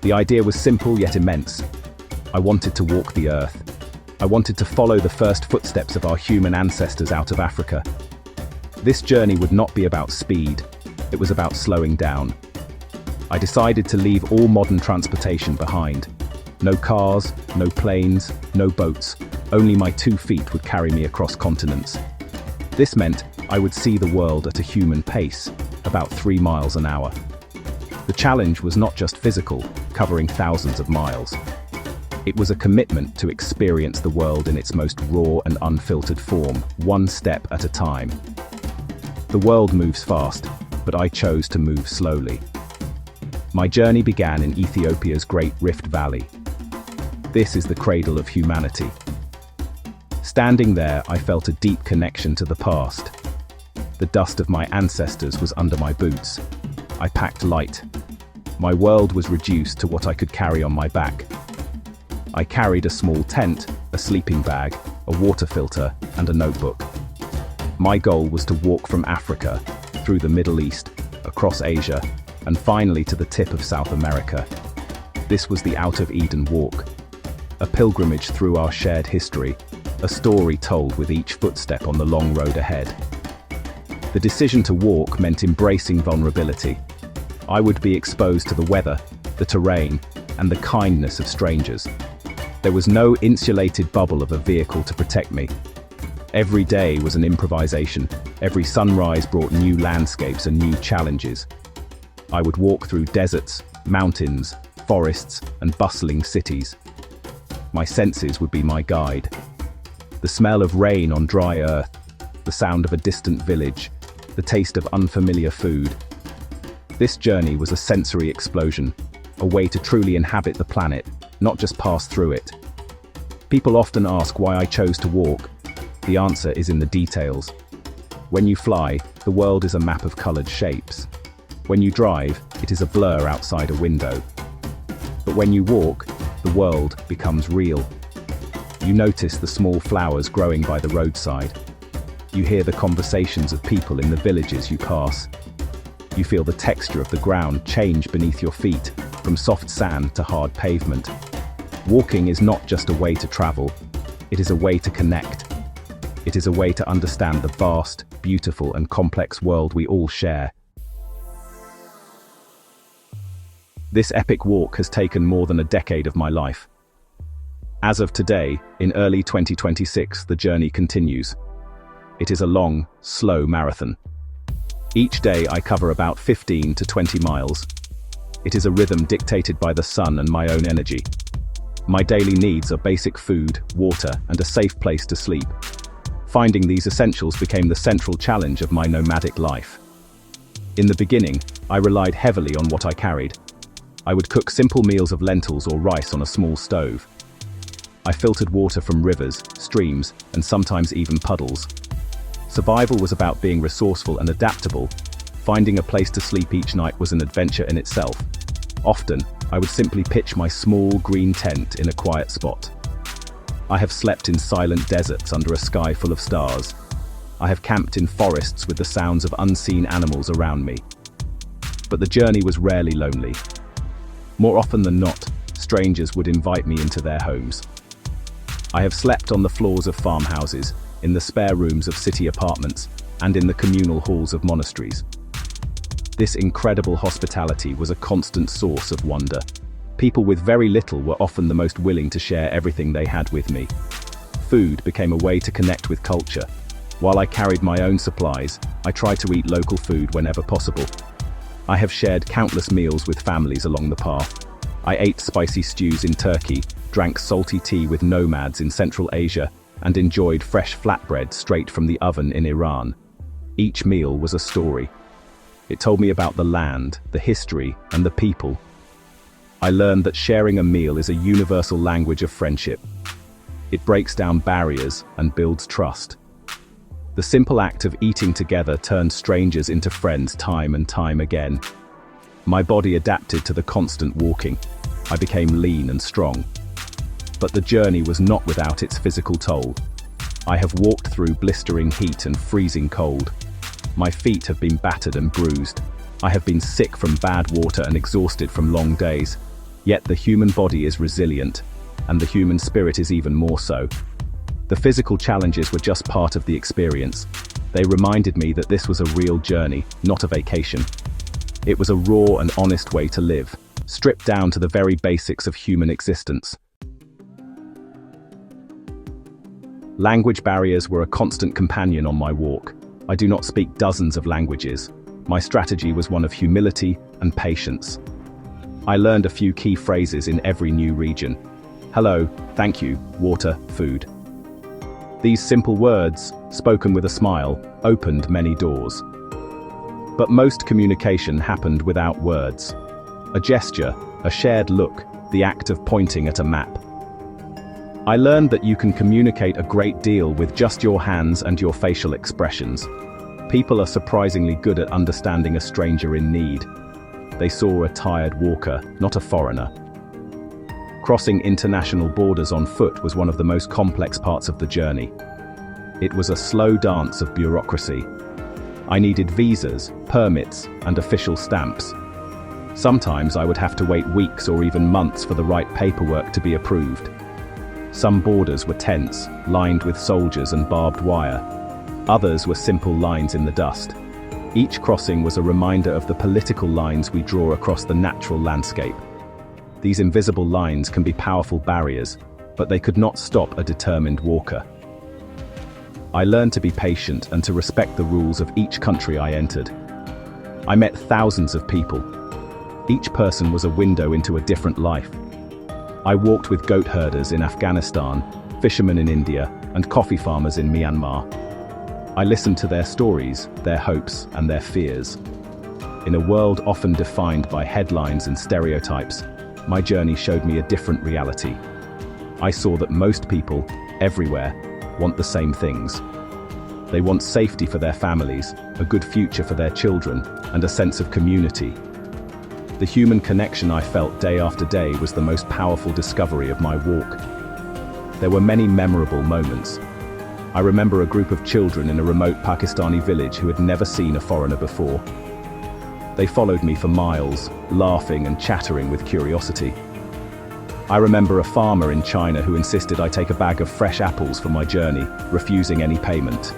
The idea was simple yet immense. I wanted to walk the earth. I wanted to follow the first footsteps of our human ancestors out of Africa. This journey would not be about speed, it was about slowing down. I decided to leave all modern transportation behind. No cars, no planes, no boats, only my 2 feet would carry me across continents. This meant I would see the world at a human pace, about 3 miles an hour. The challenge was not just physical, covering thousands of miles. It was a commitment to experience the world in its most raw and unfiltered form, one step at a time. The world moves fast, but I chose to move slowly. My journey began in Ethiopia's Great Rift Valley. This is the cradle of humanity. Standing there, I felt a deep connection to the past. The dust of my ancestors was under my boots. I packed light. My world was reduced to what I could carry on my back. I carried a small tent, a sleeping bag, a water filter, and a notebook. My goal was to walk from Africa, through the Middle East, across Asia, and finally to the tip of South America. This was the Out of Eden Walk, a pilgrimage through our shared history, a story told with each footstep on the long road ahead. The decision to walk meant embracing vulnerability. I would be exposed to the weather, the terrain, and the kindness of strangers. There was no insulated bubble of a vehicle to protect me. Every day was an improvisation. Every sunrise brought new landscapes and new challenges. I would walk through deserts, mountains, forests, and bustling cities. My senses would be my guide. The smell of rain on dry earth, the sound of a distant village, the taste of unfamiliar food. This journey was a sensory explosion, a way to truly inhabit the planet, not just pass through it. People often ask why I chose to walk. The answer is in the details. When you fly, the world is a map of colored shapes. When you drive, it is a blur outside a window. But when you walk, the world becomes real. You notice the small flowers growing by the roadside. You hear the conversations of people in the villages you pass. You feel the texture of the ground change beneath your feet, from soft sand to hard pavement. Walking is not just a way to travel, it is a way to connect. It is a way to understand the vast, beautiful, and complex world we all share. This epic walk has taken more than a decade of my life. As of today, in early 2026, the journey continues. It is a long, slow marathon. Each day I cover about 15 to 20 miles. It is a rhythm dictated by the sun and my own energy. My daily needs are basic food, water, and a safe place to sleep. Finding these essentials became the central challenge of my nomadic life. In the beginning, I relied heavily on what I carried. I would cook simple meals of lentils or rice on a small stove. I filtered water from rivers, streams, and sometimes even puddles. Survival was about being resourceful and adaptable. Finding a place to sleep each night was an adventure in itself. Often, I would simply pitch my small green tent in a quiet spot. I have slept in silent deserts under a sky full of stars. I have camped in forests with the sounds of unseen animals around me. But the journey was rarely lonely. More often than not, strangers would invite me into their homes. I have slept on the floors of farmhouses, in the spare rooms of city apartments, and in the communal halls of monasteries. This incredible hospitality was a constant source of wonder. People with very little were often the most willing to share everything they had with me. Food became a way to connect with culture. While I carried my own supplies, I tried to eat local food whenever possible. I have shared countless meals with families along the path. I ate spicy stews in Turkey, drank salty tea with nomads in Central Asia, and enjoyed fresh flatbread straight from the oven in Iran. Each meal was a story. It told me about the land, the history, and the people. I learned that sharing a meal is a universal language of friendship. It breaks down barriers and builds trust. The simple act of eating together turned strangers into friends time and time again. My body adapted to the constant walking. I became lean and strong. But the journey was not without its physical toll. I have walked through blistering heat and freezing cold. My feet have been battered and bruised. I have been sick from bad water and exhausted from long days. Yet the human body is resilient, and the human spirit is even more so. The physical challenges were just part of the experience. They reminded me that this was a real journey, not a vacation. It was a raw and honest way to live, stripped down to the very basics of human existence. Language barriers were a constant companion on my walk. I do not speak dozens of languages. My strategy was one of humility and patience. I learned a few key phrases in every new region. Hello, thank you, water, food. These simple words, spoken with a smile, opened many doors. But most communication happened without words. A gesture, a shared look, the act of pointing at a map. I learned that you can communicate a great deal with just your hands and your facial expressions. People are surprisingly good at understanding a stranger in need. They saw a tired walker, not a foreigner. Crossing international borders on foot was one of the most complex parts of the journey. It was a slow dance of bureaucracy. I needed visas, permits, and official stamps. Sometimes I would have to wait weeks or even months for the right paperwork to be approved. Some borders were tense, lined with soldiers and barbed wire. Others were simple lines in the dust. Each crossing was a reminder of the political lines we draw across the natural landscape. These invisible lines can be powerful barriers, but they could not stop a determined walker. I learned to be patient and to respect the rules of each country I entered. I met thousands of people. Each person was a window into a different life. I walked with goat herders in Afghanistan, fishermen in India, and coffee farmers in Myanmar. I listened to their stories, their hopes, and their fears. In a world often defined by headlines and stereotypes, my journey showed me a different reality. I saw that most people, everywhere, want the same things. They want safety for their families, a good future for their children, and a sense of community. The human connection I felt day after day was the most powerful discovery of my walk. There were many memorable moments. I remember a group of children in a remote Pakistani village who had never seen a foreigner before. They followed me for miles, laughing and chattering with curiosity. I remember a farmer in China who insisted I take a bag of fresh apples for my journey, refusing any payment.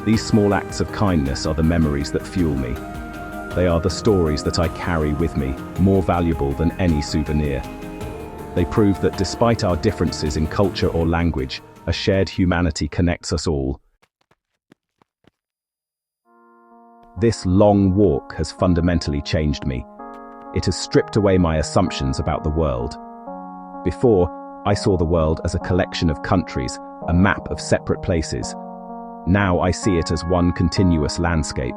These small acts of kindness are the memories that fuel me. They are the stories that I carry with me, more valuable than any souvenir. They prove that despite our differences in culture or language, a shared humanity connects us all. This long walk has fundamentally changed me. It has stripped away my assumptions about the world. Before, I saw the world as a collection of countries, a map of separate places. Now I see it as one continuous landscape.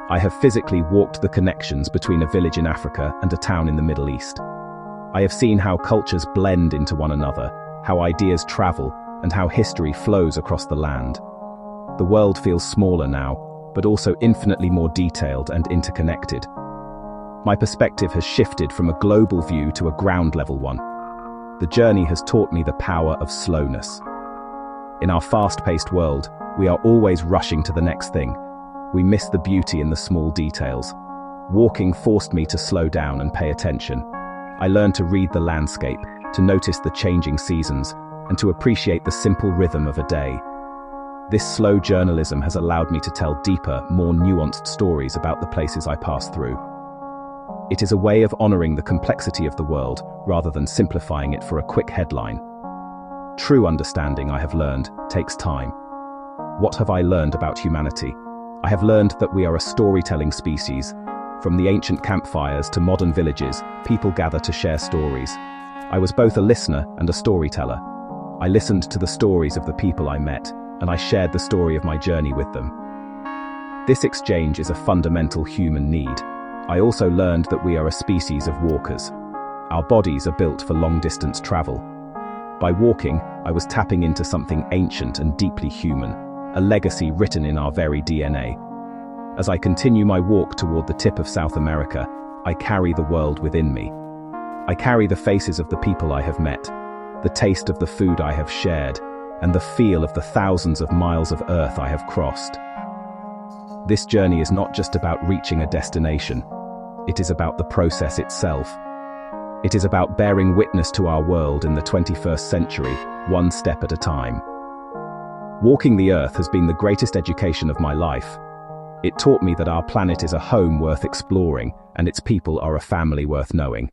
I have physically walked the connections between a village in Africa and a town in the Middle East. I have seen how cultures blend into one another, how ideas travel, and how history flows across the land. The world feels smaller now, but also infinitely more detailed and interconnected. My perspective has shifted from a global view to a ground-level one. The journey has taught me the power of slowness. In our fast-paced world, we are always rushing to the next thing. We miss the beauty in the small details. Walking forced me to slow down and pay attention. I learned to read the landscape, to notice the changing seasons, and to appreciate the simple rhythm of a day. This slow journalism has allowed me to tell deeper, more nuanced stories about the places I pass through. It is a way of honoring the complexity of the world, rather than simplifying it for a quick headline. True understanding, I have learned, takes time. What have I learned about humanity? I have learned that we are a storytelling species. From the ancient campfires to modern villages, people gather to share stories. I was both a listener and a storyteller. I listened to the stories of the people I met, and I shared the story of my journey with them. This exchange is a fundamental human need. I also learned that we are a species of walkers. Our bodies are built for long-distance travel. By walking, I was tapping into something ancient and deeply human, a legacy written in our very DNA. As I continue my walk toward the tip of South America, I carry the world within me. I carry the faces of the people I have met, the taste of the food I have shared, and the feel of the thousands of miles of earth I have crossed. This journey is not just about reaching a destination. It is about the process itself. It is about bearing witness to our world in the 21st century, one step at a time. Walking the Earth has been the greatest education of my life. It taught me that our planet is a home worth exploring, and its people are a family worth knowing.